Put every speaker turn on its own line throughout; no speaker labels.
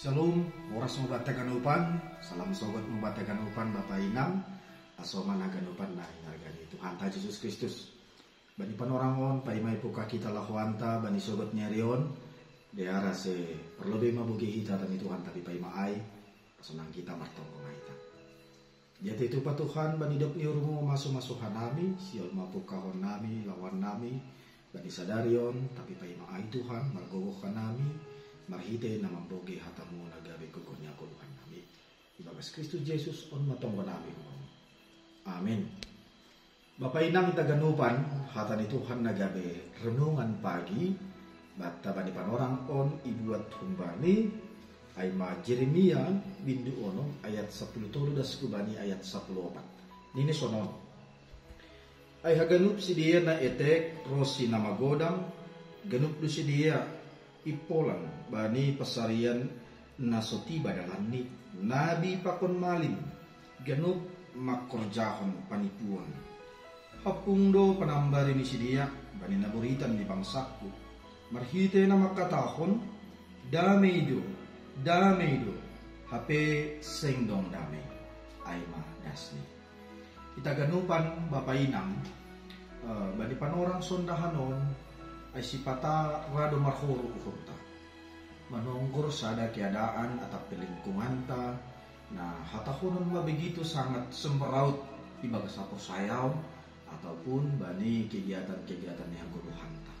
Shalom, oras mabatagan upan, salam sobat mabatagan upan Bapak Inam, asoman agan upan na inargani Tuhan ta Yesus Kristus. Bani panorangon, paimay puka kita lahuanta, bani sobat nyarion, deara se perlebih mabugi hita tani Tuhan tapi paimaay, pasunang kita martong kumaita. Jati itu pa Tuhan, bani dok niurumo masuk-masukan nami, siol mapukahon nami, lawan nami, bani sadarion, tapi paimaay Tuhan, margogokan nami, marhite na mamboge hatamu nagabi kukunya kuluhan nami. Ibagas Kristus Jesus on matonggo nami. Amin. Bapak Inang itaganupan hata ni Tuhan nagabi renungan pagi bata bani panorang on ibuat humbani ay ma Jeremia bindu ono ayat 10 tolo das kubani ayat 14. Nini sonon. Ay haganup si dia na etek rosi na magodang ganup du si dia ipolang bani pasarian nasotiba dalam ni nabi pakon malin ganup makorjahon panipuan hapungdo panambari ni sidia bani naburitan di bangsaku marhite na makatahon dameido hape sengdong dame aima dasni itaganupan Bapak Inang bani panorang sondahanon ay sipata rado marhoro uhurta manonggor sada keadaan atau pelingkungan ta na hatahunan begitu sangat semberaut ibaga sapo sayaw ataupun bani kegiatan-kegiatan yang guruhan ta.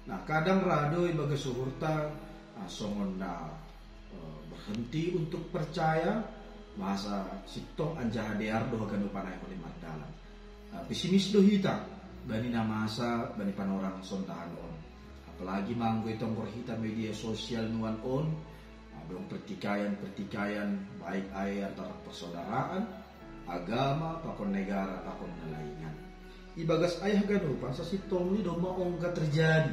Nah kadang rado ibaga suhurta songon na berhenti untuk percaya bahasa sitong anjahadear doha ganupan ay kulimat dalam pesimis dohita bani namasa bani panorang sontahan on apalagi manggo itong korhita media sosial nuan on belum pertikaian baik ay antara persaudaraan agama pakon negara pakon nalaingan ibagas ayah ganupan sa sitong ni do maongga terjadi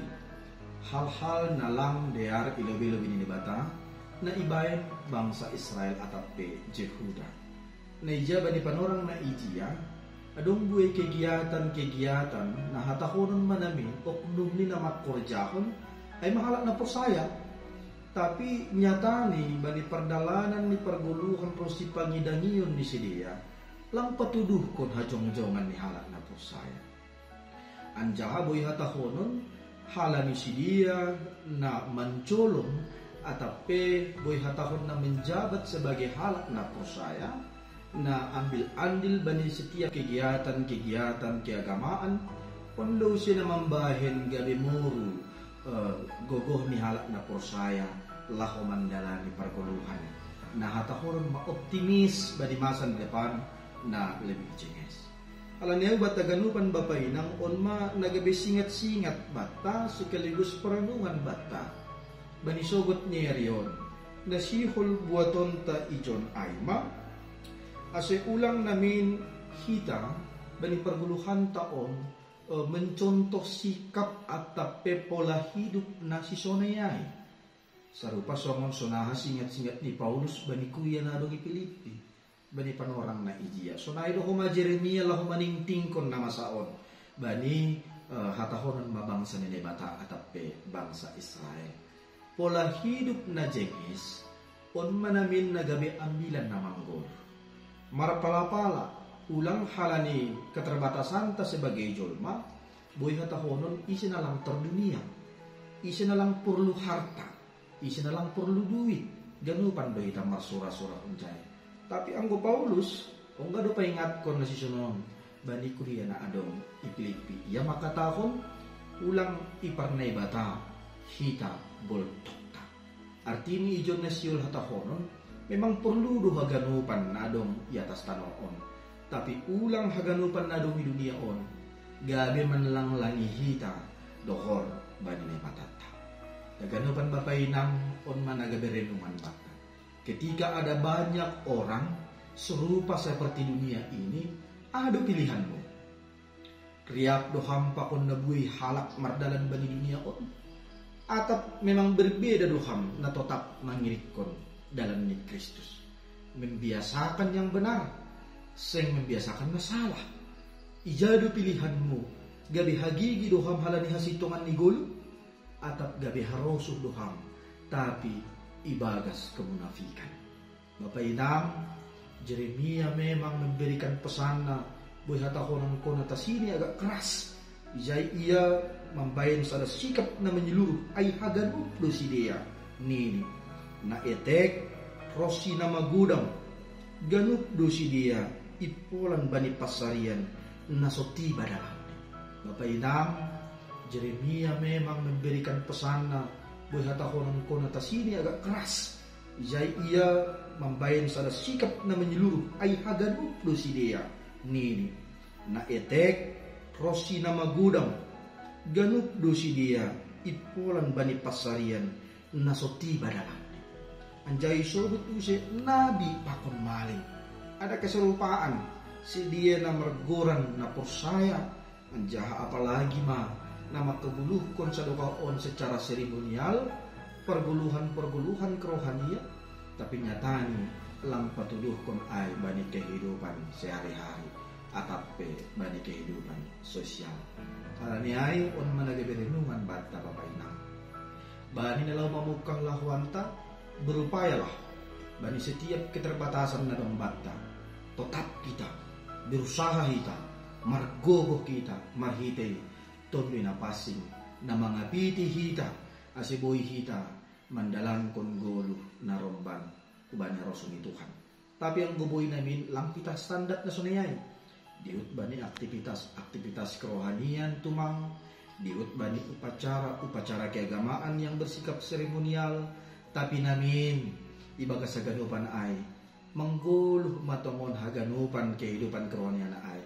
hal-hal nalang dear ilobi-lobi ni bata na ibayan bangsa Israel atape Jehuda na ija bani panorang na ijia adong buhay kegiatan na hatahonon manami oknum ni na makorjahon ay mahalak na persaya tapi nyata ni bani perdalanan ni perguluhan prosi pangidangiyon ni sidia lang patuduh kon hajong-jongan ni halak na persaya anjaha buhay hatahonon hala ni sidia na mancolong atape buhay hatahon na menjabat sebagai halak na persaya na ambil andil bani setiap kegiatan keagamaan pondo siya na mambahin gabi muru gogoh ni halak na persaya laho mandalani parguluhan na hatahoron maoptimis bani masan depan na lebih jenges alam niya bataganupan Bapak Inang on ma nagabi singat bata sekaligus perenungan bata bani sogot niya riyon na sihol buaton ta ijon ayma ase ulang namin hita bani perguluhan taon mencontoh sikap atau pola hidup na si sonayay sarupa songon sonaha singat ni Paulus bani kuya na dong Filipi bani panorang na ijia sonay do huma Jeremia lahu maningtingkon na masaon bani hatahonan mabangsa ni bata atape bangsa Israel pola hidup na jengis on manamin na gabi ambilan na manggol marapala-pala ulang halani keterbatasan ta sebagai jolma boy hatahonon isi na lang terdunia isi na lang perlu harta isi na lang perlu duit ganupan do ita marsura-sura unjay tapi anggo Paulus ongga do paingat kon na sisunon bani kuria na adong ipilipi ya makatahon ulang iparnay bata hita boltokta artini ijon na siyol hatahonon memang perlu do haganupan nadong di atas tanah on tapi ulang haganupan nadong di dunia on gabi manlang langi hita dohor bani ne patata haganupan Bapak Inang on managabi renungan bata ketika ada banyak orang serupa seperti dunia ini ada pilihanmu riak do hampa kon nabui halak mardalan bani dunia on atau memang berbeda doham na tetap mangirikon dalam nik Kristus membiasakan yang benar seng membiasakan masalah ijadu pilihanmu gabi hagigi doham halani hasitongan ni gulu atap gabi harosuh doham tapi ibagas kemunafikan. Bapak Inang, Jeremia memang memberikan pesan na buhay hatahonan ko na tasini agak keras. Ijay ia membayan sa sikap na menyeluruh ay haganut do si dia nini na etek rosi na magudang ganut do si dia ipolan bani pasarian na sotiba dalam. Bapak Inang, Jeremia memang memberikan pesan na buhay hatahonan ko na tasini agak keras. Ijay ia membayan sa sikap na menyeluruh ay haganut do si dia nini na etek rosi na magudang ganut do si dia ipolan bani pasarian na sotiba dalam. Anjay sobut use nabi pakon maling. Ada keserupaan si dia na mergoran na persaya anjaha apalagi na makabuluhkon sa dokaon secara seremonial perguluhan kerohanian, tapi nyatanya lang patuduhkon ay bani kehidupan sehari-hari atape bani kehidupan sosial. Karena ay on managabirenungan bata Bapak Inang. Bani nalau mamukang lahwanta berupayalah bani setiap keterbatasan na dong bata tetap kita berusaha kita margogo kita marhite tondo na pasing na mga piti hita asiboy hita mandalang kon golo na romban ubani rosong Tuhan. Tapi ang guboy namin lang kita standar na sunayay. Diut bani aktivitas kerohanian tumang, diut bani upacara keagamaan yang bersikap seremonial, tapi namin ibaga sa ganupan ay mangguluh matongon haganupan kehidupan kerohanian ay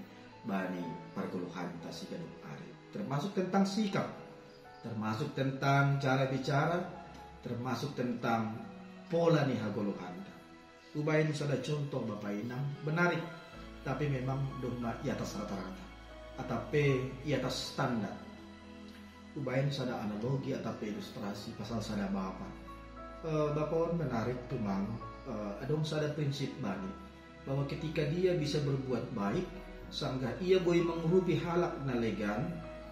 bani parguluhan ta si ganup ari. Termasuk tentang sikap, termasuk tentang cara bicara, termasuk tentang pola ni haguluhan. Ubayin sada contoh Bapak Inang menarik, tapi memang doma di atas rata-rata, atape di atas standar. Ubayin sada analogi atape ilustrasi pasal sada Bapak. Bapak menarik tumang adong sada prinsip bani bahwa ketika dia bisa berbuat baik, sangga ia boleh mengrupi halak na legan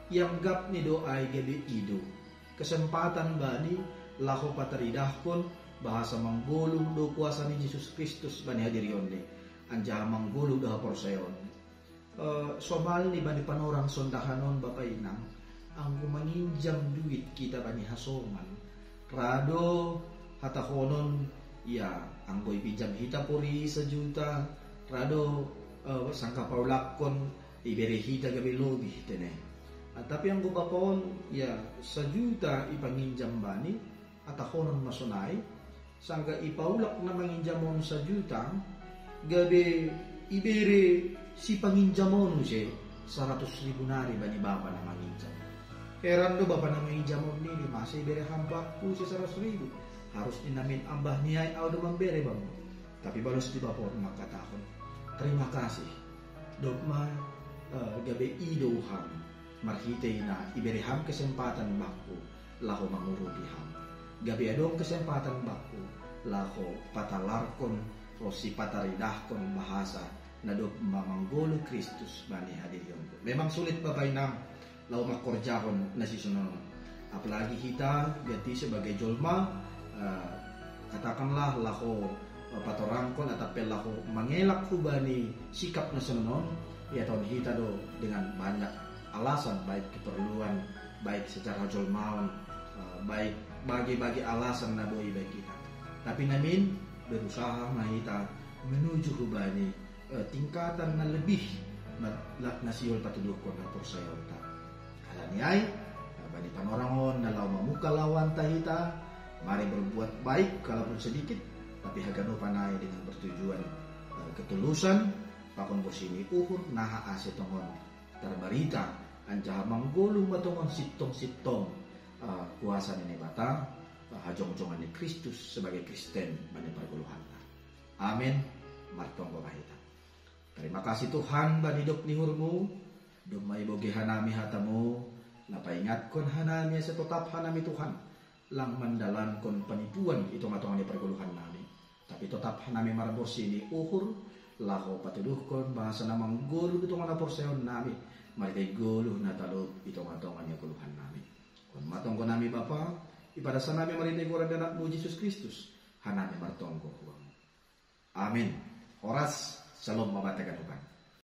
yang gap ni doai gabi ido. Kesempatan bani lahu pataridahkon bahasa manggulung do kuasa ni Yesus Kristus bani hadirionde anja manggulung do porsayon. Somal ni bani panorang sondahanon Bapak Inang ang manginjam duit kita bani hasongan rado hatahonon ya anggoy pinjam hita puri 1 juta rado sangka paulakon ibere hita gabi lobi tene. Tapi ang gupapon ya 1 juta ipanginjam bani atahonon masunay sangka ipaulak na manginjamon 1 juta gabi ibere si panginjamon siya 100,000 nari bani bapa na manginjam. Heran do bapa na manginjamon nili masih ibere hambak ku siya 100,000 harus dinamin ambah niyay au do mambere bang. Tapi balos di bapa makatahon terima kasih dogma gabi idoham marhitay na ibere ham kesempatan bakku laho mangurubi ham. Gabi adong kesempatan baku laho patalarkon rosi pataridahkon bahasa na do mamanggolo Kristus bani hadirion. Memang sulit Bapak Inang lau makorjahon na sisunon. Apalagi kita gati sebagai jolma katakanlah laho patorangkon atape laho mangelak bani sikap na sunon ya tahun kita do dengan banyak alasan baik keperluan baik secara jolmawan baik bagi alasan na doi bagi kita. Tapi namin berusaha mahita menuju hubani tingkatan na lebih na siyol patudukon na porsayon ta. Kala niyay bani panorangon na law mamuka lawan tahita mari berbuat baik kalaupun sedikit tapi hagano panay dengan bertujuan ketulusan pakon bosini uhur naha asetongon terbarita anjaha manggulung matongon sitong kuasa ni bata hajong-jongan ni Kristus sebagai Kristen bani perguluhan. Amin. Martong babahita. Terima kasih Tuhan bani dok nihurmu dumay bogi hanami hatamu napaingatkon hanami sa tetap hanami Tuhan lang mandalan kon panipuan ito matongan ni perguluhan nami. Tapi tetap hanami marabosi ni uhur laho patuduhkon bahasa namang gulu ito nga porsayon nami marikay gulu na talog ito matongan ni guluhan nami. Matong ko nami Bapa, ipadasa nami marinay ko rin anak mo Jesus Kristus. hanami martonggo huang. Amin. Oras, shalom mabate kanupan.